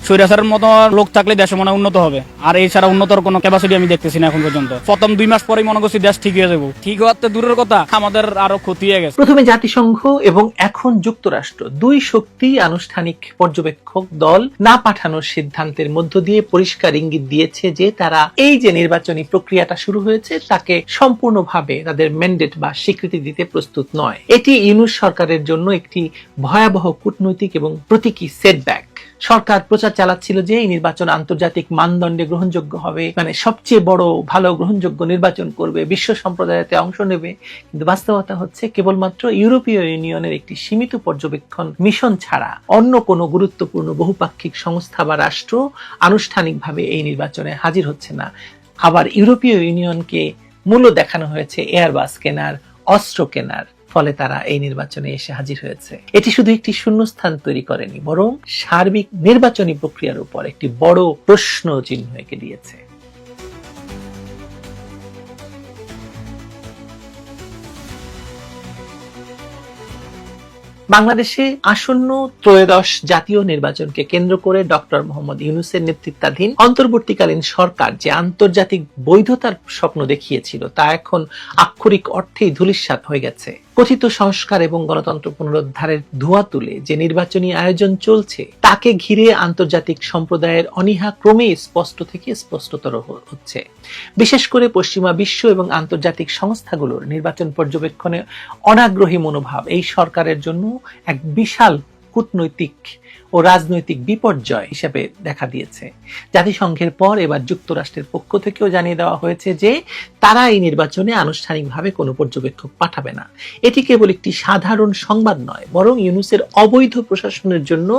স্বৈরাচারের মতো লোক থাকলে দেশ মনে উন্নত হবে, আর এই ছাড়া উন্নতর কোনো ক্যাপাসিটি আমি দেখতেছি না এখন পর্যন্ত। প্রথম 2 মাস পরেই মনে করছি দেশ ঠিক হয়ে যাবো, ঠিক হওয়ার তো দূরের কথা, আমাদের আরো ক্ষতি হয়ে গেছে। প্রথমে জাতিসংঘ এবং এখন যুক্তরাষ্ট্র দুই শক্তি আনুষ্ঠানিক পর্যবেক্ষক দল না পাঠানোর সিদ্ধান্তের মধ্য দিয়ে পরিষ্কার ইঙ্গিত দিয়েছে যে তারা এই যে নির্বাচনী প্রক্রিয়াটা শুরু হয়েছে তাকে সম্পূর্ণভাবে তাদের ম্যান্ডেট বা স্বীকৃতি দিতে প্রস্তুত নয়। এটি ইউনূস সরকারের জন্য একটি ভয়াবহ কূটনৈতিক এবং প্রতীকী সেটব্যাক। সরকার প্রচার চালাচ্ছিল যে এই নির্বাচন আন্তর্জাতিক মানদণ্ডে গ্রহণযোগ্য হবে, মানে সবচেয়ে বড় ভালো গ্রহণযোগ্য নির্বাচন করবে, বিশ্ব সম্প্রদায়তে অংশ নেবে। কিন্তু বাস্তবতা হচ্ছে কেবলমাত্র ইউরোপীয় ইউনিয়নের একটি সীমিত পর্যবেক্ষণ মিশন ছাড়া অন্য কোনো গুরুত্বপূর্ণ বহুপাক্ষিক সংস্থা বা রাষ্ট্র আনুষ্ঠানিকভাবে এই নির্বাচনে হাজির হচ্ছে না। আবার ইউরোপীয় ইউনিয়নকে মূল্য দেখানো হয়েছে এয়ারবাস কেনার, অস্ত্র কেনার, ফলে তারা এই নির্বাচনে এসে হাজির হয়েছে। এটি শুধু একটি শূন্যস্থান তৈরি করেনি, বরং সার্বিক নির্বাচনী প্রক্রিয়ার উপর একটি বড় প্রশ্ন চিহ্ন এঁকে দিয়েছে। বাংলাদেশে আসন্ন ত্রয়োদশ জাতীয় নির্বাচনকে কেন্দ্র করে ডক্টর মোহাম্মদ ইউনূসের নেতৃত্বাধীন অন্তর্বর্তীকালীন সরকার যে আন্তর্জাতিক বৈধতার স্বপ্ন দেখিয়েছিল তা এখন আক্ষরিক অর্থেই ধূলিসাৎ হয়ে গেছে। কথিত সংস্কার এবং গণতন্ত্র পুনরুদ্ধারের ধোঁয়া তুলে যে নির্বাচনী আয়োজন চলছে তাকে ঘিরে আন্তর্জাতিক সম্প্রদায়ের অনীহা ক্রমেই স্পষ্ট থেকে স্পষ্টতর হচ্ছে। বিশেষ করে পশ্চিমা বিশ্ব এবং আন্তর্জাতিক সংস্থাগুলোর নির্বাচন পর্যবেক্ষণে অনাগ্রহী মনোভাব এই সরকারের জন্য এক বিশাল কূটনৈতিক ও রাজনৈতিক বিপর্যয় হিসেবে দেখা দিয়েছে। জাতিসংঘের পর এবার যুক্তরাষ্ট্রের পক্ষ থেকেও জানিয়ে দেওয়া হয়েছে যে তারা এই নির্বাচনে আনুষ্ঠানিকভাবে কোনো পর্যবেক্ষক পাঠাবে না। এটি কেবল একটি সাধারণ সংবাদ নয়, বরং ইউনূসের অবৈধ প্রশাসনের জন্য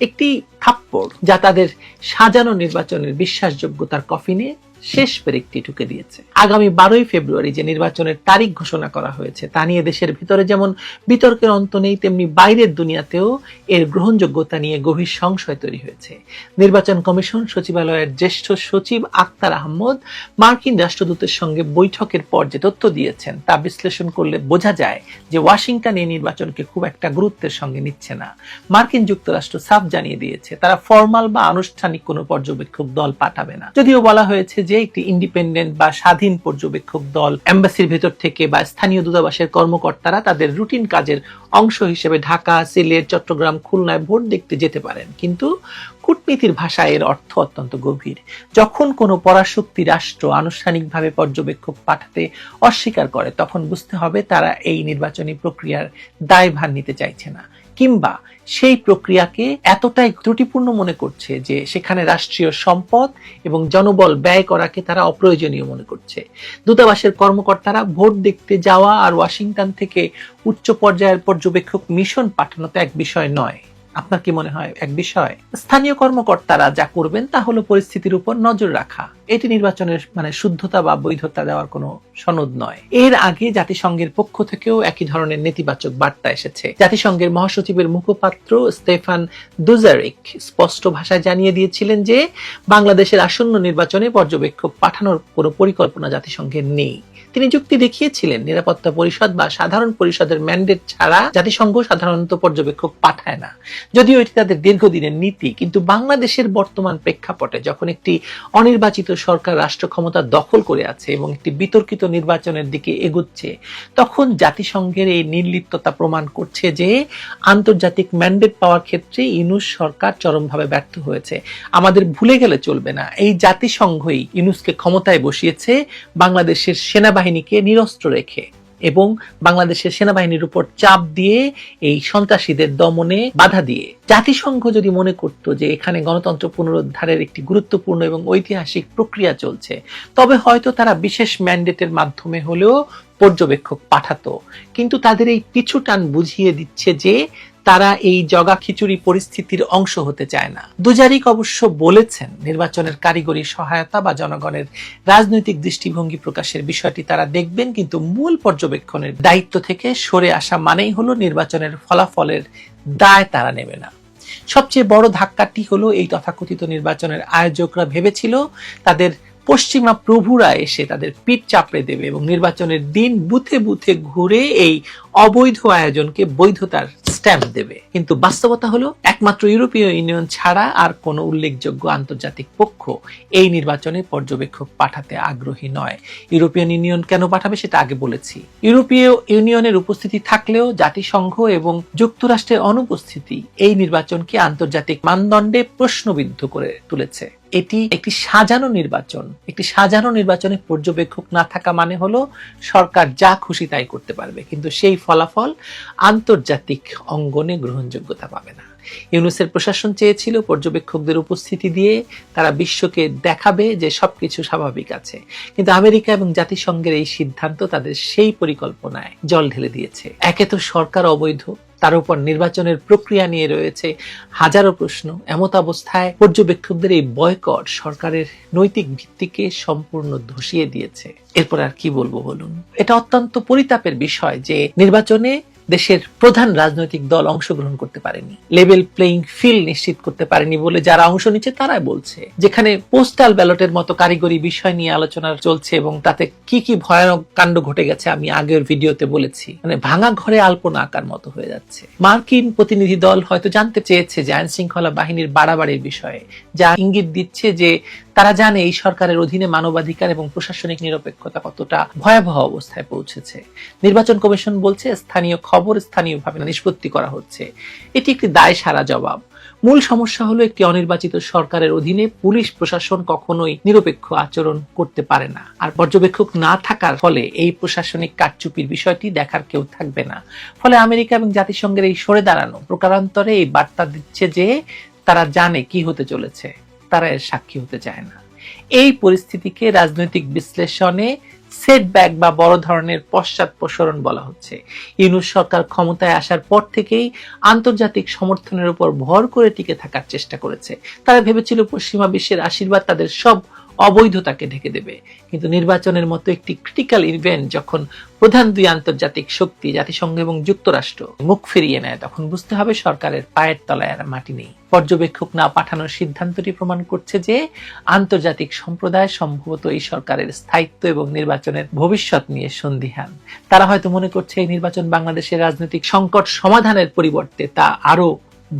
একটি থাপ্পড়, যা তাদের সাজানো নির্বাচনের বিশ্বাসযোগ্যতার কফিনে শেষ পেরেকটি ঠুকে দিয়েছে। আগামী 12ই ফেব্রুয়ারি যে নির্বাচনের তারিখ ঘোষণা করা হয়েছে তা নিয়ে দেশের ভিতরে যেমন বিতর্কের অন্ত নেই, তেমনি বাইরের দুনিয়াতেও এর গ্রহণযোগ্যতা নিয়ে গভীর সংশয় তৈরি হয়েছে। নির্বাচন কমিশন সচিবালয়ের জ্যেষ্ঠ সচিব আক্তার আহমদ মার্কিন রাষ্ট্রদূতের সঙ্গে বৈঠকের পর যে তথ্য দিয়েছেন তা বিশ্লেষণ করলে বোঝা যায় যে ওয়াশিংটন এই নির্বাচনকে খুব একটা গুরুত্বের সঙ্গে নিচ্ছে না। মার্কিন যুক্তরাষ্ট্র সাফ জানিয়ে দিয়েছে তারা ফরমাল বা আনুষ্ঠানিক কোনো পর্যবেক্ষক দল পাঠাবে না। যদিও বলা হয়েছে যে একটি ইন্ডিপেন্ডেন্ট বা স্বাধীন পর্যবেক্ষক দল এম্বাসির ভেতর থেকে বা স্থানীয় দূতাবাসের কর্মকর্তারা তাদের রুটিন কাজের অংশ হিসেবে ঢাকা, সিলেট, চট্টগ্রাম, খুলনায় ভোট দেখতে যেতে পারেন। কিন্তু কূটনীতির ভাষায় এর অর্থ অত্যন্ত গভীর। যখন কোনো পরাশক্তি রাষ্ট্র আনুষ্ঠানিকভাবে পর্যবেক্ষক পাঠাতে অস্বীকার করে তখন বুঝতে হবে তারা এই নির্বাচনী প্রক্রিয়ার দায়ভার নিতে চাইছে না, কিংবা সেই প্রক্রিয়াকে এতটাই ত্রুটিপূর্ণ মনে করছে যে সেখানে রাষ্ট্রীয় সম্পদ এবং জনবল ব্যয় করাকে তারা অপ্রয়োজনীয় মনে করছে। দূতাবাসের কর্মকর্তারা ভোট দেখতে যাওয়া আর ওয়াশিংটন থেকে উচ্চ পর্যায়ের পর্যবেক্ষক মিশন পাঠানো তো এক বিষয় নয়। আপনার কি মনে হয় এক বিষয়? স্থানীয় কর্মকর্তারা যা করবেন তা হলো পরিস্থিতির উপর নজর রাখা। এটি নির্বাচনের শুদ্ধতা বা বৈধতা দেওয়ার কোনো সনদ নয়। এর আগে জাতিসংঘের পক্ষ থেকেও একই ধরনের নেতিবাচক বার্তা এসেছে। জাতিসংঘের মহাসচিবের মুখপাত্র স্টেফান দুজারিক স্পষ্ট ভাষায় জানিয়ে দিয়েছিলেন যে বাংলাদেশের আসন্ন নির্বাচনে পর্যবেক্ষক পাঠানোর কোনো পরিকল্পনা জাতিসংঘের নেই। তিনি যুক্তি দেখিয়েছিলেন নিরাপত্তা পরিষদ বা সাধারণ পরিষদের ম্যান্ডেট ছাড়া জাতিসংঘ সাধারণত পর্যবেক্ষক পাঠায় না, যদিও এটি তাদের দীর্ঘদিনের নীতি। কিন্তু বাংলাদেশের বর্তমান প্রেক্ষাপটে যখন একটি অনির্বাচিত সরকার রাষ্ট্র ক্ষমতা দখল করে আছে এবং একটি বিতর্কিত নির্বাচনের দিকে এগুচ্ছে, তখন জাতিসংঘের এই নির্লিপ্ততা প্রমাণ করছে যে আন্তর্জাতিক ম্যান্ডেট পাওয়ার ক্ষেত্রে ইউনূস সরকার চরমভাবে ব্যর্থ হয়েছে। আমাদের ভুলে গেলে চলবে না, এই জাতিসংঘই ইউনূসকে ক্ষমতায় বসিয়েছে বাংলাদেশের সেনাবাহিনীকে নিরস্ত্র রেখে এবং বাংলাদেশের সেনাবাহিনীর উপর চাপ দিয়ে এই সন্ত্রাসীদের দমনে বাধা দিয়ে। জাতিসংঘ যদি মনে করত যে এখানে গণতন্ত্র পুনরুদ্ধারের একটি গুরুত্বপূর্ণ এবং ঐতিহাসিক প্রক্রিয়া চলছে, তবে হয়তো তারা বিশেষ ম্যান্ডেটের মাধ্যমে হলেও পর্যবেক্ষক পাঠাতো। কিন্তু তাদের এই পিছুটান বুঝিয়ে দিচ্ছে যে তারা এই জগা খিচুড়ি পরিস্থিতির অংশ হতে চায় না। দুজারিক অবশ্য বলেছেন নির্বাচনের কারিগরি সহায়তা বা জনগণের রাজনৈতিক দৃষ্টিভঙ্গি প্রকাশের বিষয়টি তারা দেখবেন, কিন্তু মূল পর্যবেক্ষণের দায়িত্ব থেকে সরে আসা মানেই হলো নির্বাচনের ফলাফলের দায় তারা নেবে না। সবচেয়ে বড় ধাক্কাটি হলো এই তথাকথিত নির্বাচনের আয়োজকরা ভেবেছিল তাদের পশ্চিমা প্রভুরা এসে তাদের পিঠ চাপড়ে দেবে এবং নির্বাচনের দিন বুথে বুথে ঘুরে এই অবৈধ আয়োজনকে বৈধতার স্ট্যাম্প দেবে। কিন্তু বাস্তবতা হলো একমাত্র ইউরোপীয় ইউনিয়ন ছাড়া আর কোনো উল্লেখযোগ্য আন্তর্জাতিক পক্ষ এই নির্বাচনে পর্যবেক্ষক পাঠাতে আগ্রহী নয়। ইউরোপিয়ান ইউনিয়ন কেন পাঠাবে সেটা আগে বলেছি। ইউরোপীয় ইউনিয়নের উপস্থিতি থাকলেও জাতিসংঘ এবং যুক্তরাষ্ট্রের অনুপস্থিতি এই নির্বাচনকে আন্তর্জাতিক মানদণ্ডে প্রশ্নবিদ্ধ করে তুলেছে। এটি একটি সাজানো নির্বাচন। একটি সাজানো নির্বাচনে পর্যবেক্ষক না থাকা মানে হলো সরকার যা খুশি তাই করতে পারবে, কিন্তু সেই ফলাফল আন্তর্জাতিক অঙ্গনে গ্রহণযোগ্যতা পাবে না। ইউনুসের প্রশাসন চেয়েছিল পর্যবেক্ষকদের উপস্থিতি দিয়ে তারা বিশ্বকে দেখাবে যে সবকিছু স্বাভাবিক আছে, কিন্তু আমেরিকা এবং জাতিসংঘের এই সিদ্ধান্ত তাদের সেই পরিকল্পনায় জল ঢেলে দিয়েছে। একে তো সরকার অবৈধ, তার উপর নির্বাচনের প্রক্রিয়া নিয়ে রয়েছে হাজারো প্রশ্ন। এমত অবস্থায় পর্যবেক্ষকদের এই বয়কট সরকারের নৈতিক ভিত্তিকে সম্পূর্ণ ধসিয়ে দিয়েছে। এরপর আর কি বলবো বলুন। এটা অত্যন্ত পরিতাপের বিষয় যে নির্বাচনে দেশের প্রধান রাজনৈতিক দল অংশগ্রহণ করতে পারেনি, লেভেল প্লেইং ফিল্ড নিশ্চিত করতে পারেনি বলে যারা অংশ নিচ্ছে তারাই বলছে। যেখানে পোস্টাল ব্যালটের মতো কারিগরি বিষয় নিয়ে আলোচনা চলছে এবং তাতে কি কি ভয়ানক কাণ্ড ঘটে গেছে আমি আগের ভিডিওতে বলেছি। মানে ভাঙা ঘরে আলপনা আঁকার মতো হয়ে যাচ্ছে। মার্কিন প্রতিনিধি দল হয়তো জানতে চেয়েছে যে আইন শৃঙ্খলা বাহিনীর বাড়াবাড়ির বিষয়ে, যা ইঙ্গিত দিচ্ছে যে তারা জানে এই সরকারের অধীনে মানবাধিকার এবং প্রশাসনিক নিরপেক্ষতা কতটা ভয়াবহ অবস্থায় পৌঁছেছে। নির্বাচন কমিশন বলছে স্থানীয় খবর স্থানীয়ভাবে নিষ্পত্তি করা হচ্ছে। এটি একটি দায় সারা জবাব। মূল সমস্যা হলো একটি অনির্বাচিত সরকারের অধীনে পুলিশ প্রশাসন কখনোই নিরপেক্ষ আচরণ করতে পারে না। আর পর্যবেক্ষক না থাকার ফলে এই প্রশাসনিক কারচুপির বিষয়টি দেখার কেউ থাকবে না। ফলে আমেরিকা এবং জাতিসংঘের এই সরে দাঁড়ানো প্রকারান্তরে এই বার্তা দিচ্ছে যে তারা জানে কি হতে চলেছে, তারা এর সাক্ষী হতে চায় না। এই পরিস্থিতিকে রাজনৈতিক বিশ্লেষণে সেটব্যাক বা বড় ধরনের পশ্চাৎপসরণ বলা হচ্ছে। ইউনূস সরকার ক্ষমতায় আসার পর থেকেই আন্তর্জাতিক সমর্থনের উপর ভর করে টিকে থাকার চেষ্টা করেছে। তারা ভেবেছিল পশ্চিমা বিশ্বের আশীর্বাদ তাদের সব অবৈধতাকে ঢেকে দেবে, কিন্তু নির্বাচনের মতো একটি ক্রিটিক্যাল ইভেন্ট যখন প্রধান দুই আন্তর্জাতিক শক্তি জাতিসংঘ এবং যুক্তরাষ্ট্র মুখ ফিরিয়ে নেয়, তখন বুঝতে হবে সরকারের পায়ের তলায় আর মাটি নেই। পর্যবেক্ষক না পাঠানোর সিদ্ধান্তটি প্রমাণ করছে যে আন্তর্জাতিক সম্প্রদায় সম্ভবত এই সরকারের স্থায়িত্ব এবং নির্বাচনের ভবিষ্যৎ নিয়ে সন্দিহান। তারা হয়তো মনে করছে এই নির্বাচন বাংলাদেশের রাজনৈতিক সংকট সমাধানের পরিবর্তে তা আরো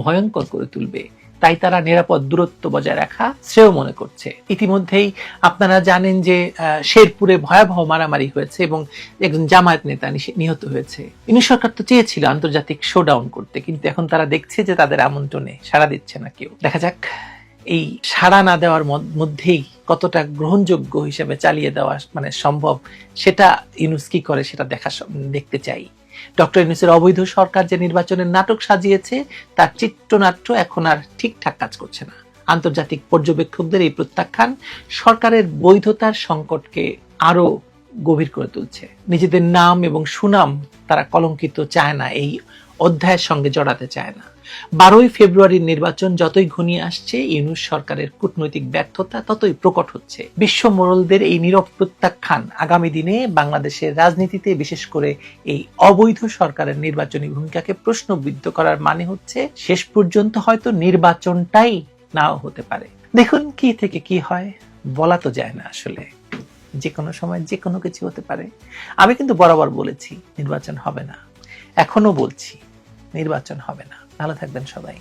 ভয়ঙ্কর করে তুলবে। তাই তারা নিরাপদ দূরত্ব বজায় রাখা শ্রেয় মনে করছে। ইতিমধ্যেই আপনারা জানেন যে শেরপুরে ভয়াবহ মারামারি হয়েছে এবং একজন জামায়াত নেতা নিহত হয়েছে। ইউনূস সরকার তো চেয়েছিল আন্তর্জাতিক শোডাউন করতে, কিন্তু এখন তারা দেখছে যে তাদের আমন্ত্রণে সাড়া দিচ্ছে না কেউ। দেখা যাক এই সাড়া না দেওয়ার মধ্যেই কতটা গ্রহণযোগ্য হিসেবে চালিয়ে দেওয়া মানে সম্ভব, সেটা ইউনূস কি করে সেটা দেখতে চাই। ডক্টর ইউনূসের অবৈধ সরকার যে নির্বাচনের নাটক সাজিয়েছে তার চিত্রনাট্য এখন আর ঠিকঠাক কাজ করছে না। আন্তর্জাতিক পর্যবেক্ষকদের এই প্রত্যাখ্যান সরকারের বৈধতার সংকটকে আরো গভীর করে তুলছে। নিজেদের নাম এবং সুনাম তারা কলঙ্কিত চায় না, এই অধ্যায়ের সঙ্গে জড়াতে চায় না। 12ই ফেব্রুয়ারির নির্বাচন যতই ঘনিয়ে আসছে, ইউনূস সরকারের কূটনৈতিক ব্যর্থতা ততই প্রকট হচ্ছে। বিশ্ব মোড়লদের এই নীরব প্রত্যাখ্যান আগামী দিনে বাংলাদেশের রাজনীতিতে, বিশেষ করে এই অবৈধ সরকারের নির্বাচনী ভূমিকাকে প্রশ্নবিদ্ধ করার মানে হচ্ছে শেষ পর্যন্ত হয়তো নির্বাচনটাই নাও হতে পারে। দেখুন কি থেকে কি হয় বলা তো যায় না, আসলে যে কোনো সময় যে কোনো কিছু হতে পারে। আমি কিন্তু বরাবর বলেছি নির্বাচন হবে না, এখনো বলছি নির্বাচন হবে না। ভালো থাকবেন সবাই।